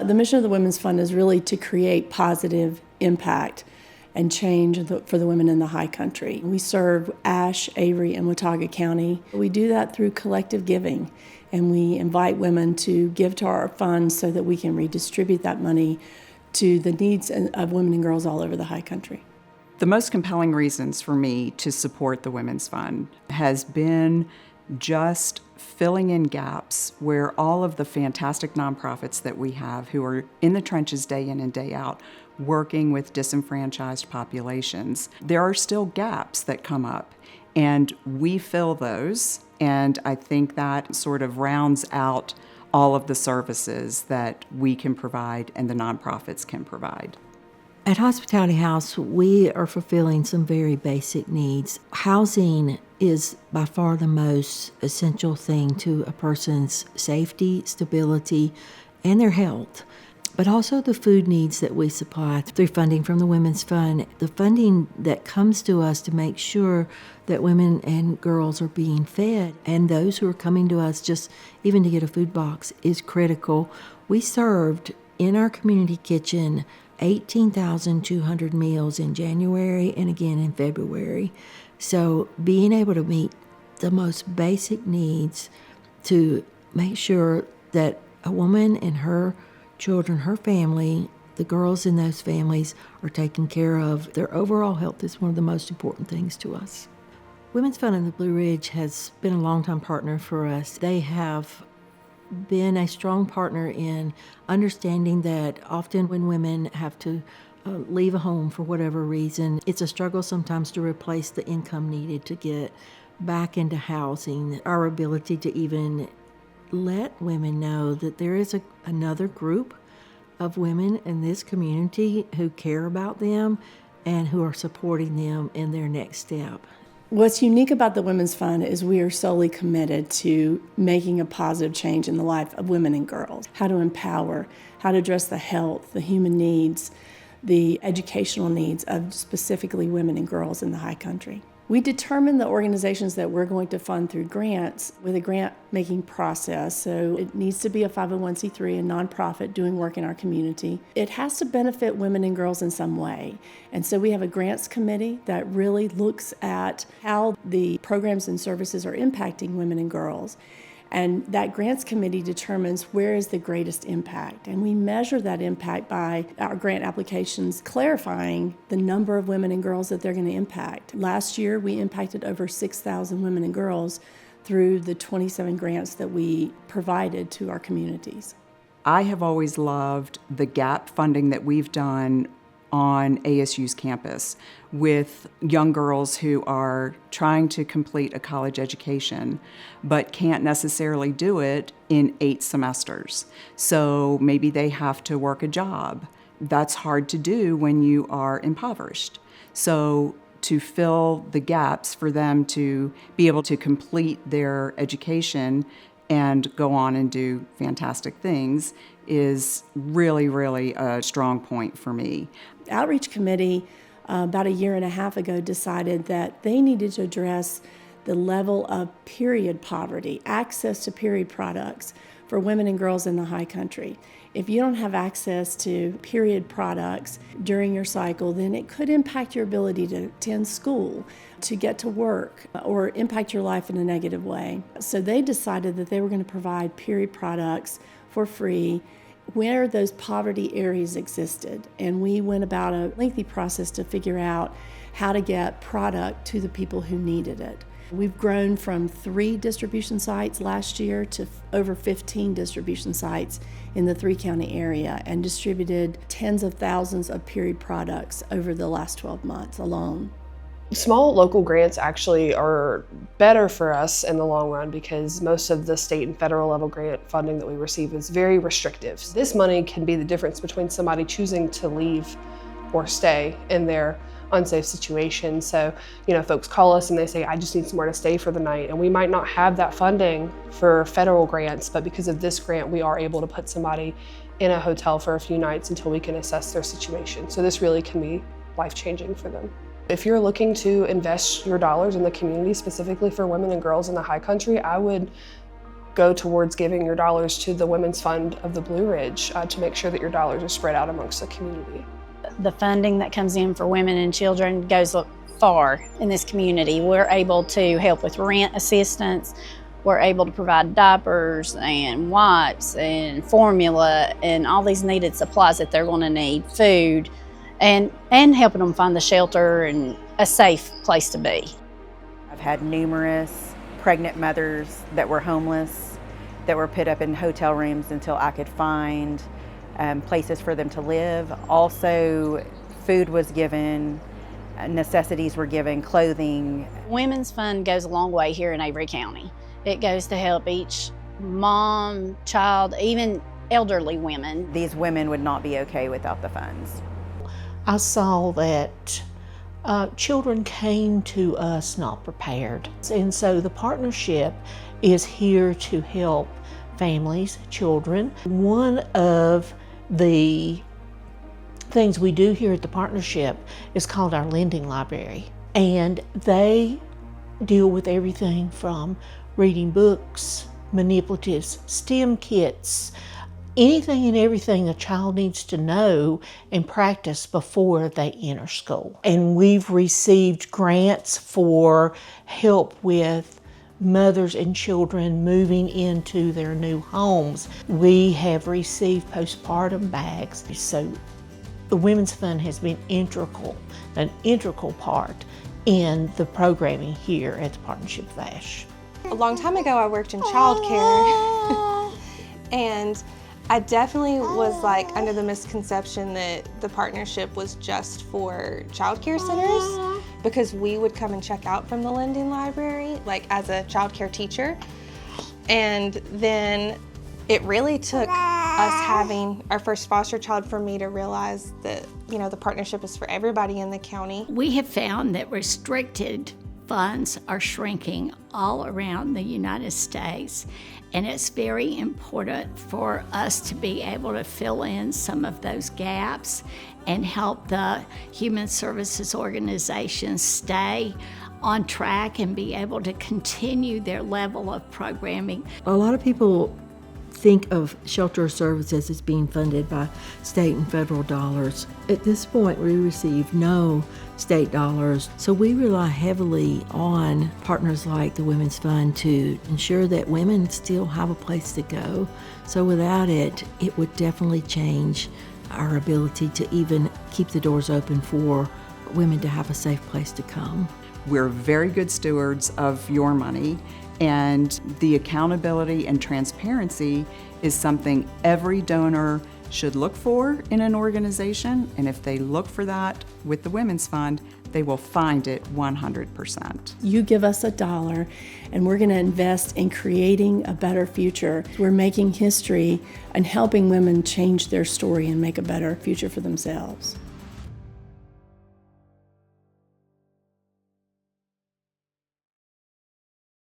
The mission of the Women's Fund is really to create positive impact and change for the women in the high country. We serve Ashe, Avery, and Watauga County. We do that through collective giving, and we invite women to give to our fund so that we can redistribute that money to the needs of women and girls all over the high country. The most compelling reasons for me to support the Women's Fund has been just filling in gaps where all of the fantastic nonprofits that we have who are in the trenches day in and day out working with disenfranchised populations, there are still gaps that come up, and we fill those, and I think that sort of rounds out all of the services that we can provide and the nonprofits can provide. At Hospitality House, we are fulfilling some very basic needs. Housing is by far the most essential thing to a person's safety, stability, and their health. But also the food needs that we supply through funding from the Women's Fund. The funding that comes to us to make sure that women and girls are being fed, and those who are coming to us just even to get a food box, is critical. We served in our community kitchen 18,200 meals in January and again in February. So being able to meet the most basic needs to make sure that a woman and her children, her family, the girls in those families are taken care of. Their overall health is one of the most important things to us. Women's Fund in the Blue Ridge has been a longtime partner for us. They have been a strong partner in understanding that often when women have to leave a home for whatever reason, it's a struggle sometimes to replace the income needed to get back into housing. Our ability to even let women know that there is another group of women in this community who care about them and who are supporting them in their next step. What's unique about the Women's Fund is we are solely committed to making a positive change in the life of women and girls. How to empower, how to address the health, the human needs, the educational needs of specifically women and girls in the high country. We determine the organizations that we're going to fund through grants with a grant-making process. So it needs to be a 501c3, a nonprofit doing work in our community. It has to benefit women and girls in some way. And so we have a grants committee that really looks at how the programs and services are impacting women and girls. And that grants committee determines where is the greatest impact. And we measure that impact by our grant applications clarifying the number of women and girls that they're going to impact. Last year, we impacted over 6,000 women and girls through the 27 grants that we provided to our communities. I have always loved the gap funding that we've done on ASU's campus with young girls who are trying to complete a college education but can't necessarily do it in 8 semesters. So maybe they have to work a job. That's hard to do when you are impoverished. So to fill the gaps for them to be able to complete their education and go on and do fantastic things is really, really a strong point for me. The Outreach Committee about 1.5 years ago decided that they needed to address the level of period poverty, access to period products for women and girls in the high country. If you don't have access to period products during your cycle, then it could impact your ability to attend school, to get to work, or impact your life in a negative way. So they decided that they were going to provide period products for free where those poverty areas existed. And we went about a lengthy process to figure out how to get product to the people who needed it. We've grown from 3 distribution sites last year to over 15 distribution sites in the 3-county area and distributed tens of thousands of period products over the last 12 months alone. Small local grants actually are better for us in the long run because most of the state and federal level grant funding that we receive is very restrictive. This money can be the difference between somebody choosing to leave or stay in their unsafe situation. So, folks call us and they say, I just need somewhere to stay for the night. And we might not have that funding for federal grants, but because of this grant, we are able to put somebody in a hotel for a few nights until we can assess their situation. So this really can be life-changing for them. If you're looking to invest your dollars in the community, specifically for women and girls in the high country, I would go towards giving your dollars to the Women's Fund of the Blue Ridge to make sure that your dollars are spread out amongst the community. The funding that comes in for women and children goes far in this community. We're able to help with rent assistance. We're able to provide diapers and wipes and formula and all these needed supplies that they're going to need, food, and helping them find the shelter and a safe place to be. I've had numerous pregnant mothers that were homeless, that were put up in hotel rooms until I could find places for them to live. Also, food was given, necessities were given, clothing. Women's Fund goes a long way here in Avery County. It goes to help each mom, child, even elderly women. These women would not be okay without the funds. I saw that children came to us not prepared. And so the partnership is here to help families, children. One of the things we do here at the partnership is called our lending library. And they deal with everything from reading books, manipulatives, STEM kits, anything and everything a child needs to know and practice before they enter school. And we've received grants for help with mothers and children moving into their new homes. We have received postpartum bags. So the Women's Fund has been an integral part in the programming here at the Partnership of ASH. A long time ago, I worked in childcare, and I definitely was under the misconception that the partnership was just for childcare centers, because we would come and check out from the lending library, as a childcare teacher. And then it really took us having our first foster child for me to realize that, the partnership is for everybody in the county. We have found that restricted funds are shrinking all around the United States, and it's very important for us to be able to fill in some of those gaps and help the human services organizations stay on track and be able to continue their level of programming. A lot of people think of shelter services as being funded by state and federal dollars. At this point, we receive no state dollars, so we rely heavily on partners like the Women's Fund to ensure that women still have a place to go. So without it, it would definitely change our ability to even keep the doors open for women to have a safe place to come. We're very good stewards of your money, and the accountability and transparency is something every donor should look for in an organization, and if they look for that with the Women's Fund, they will find it 100%. You give us $1 and we're going to invest in creating a better future. We're making history and helping women change their story and make a better future for themselves.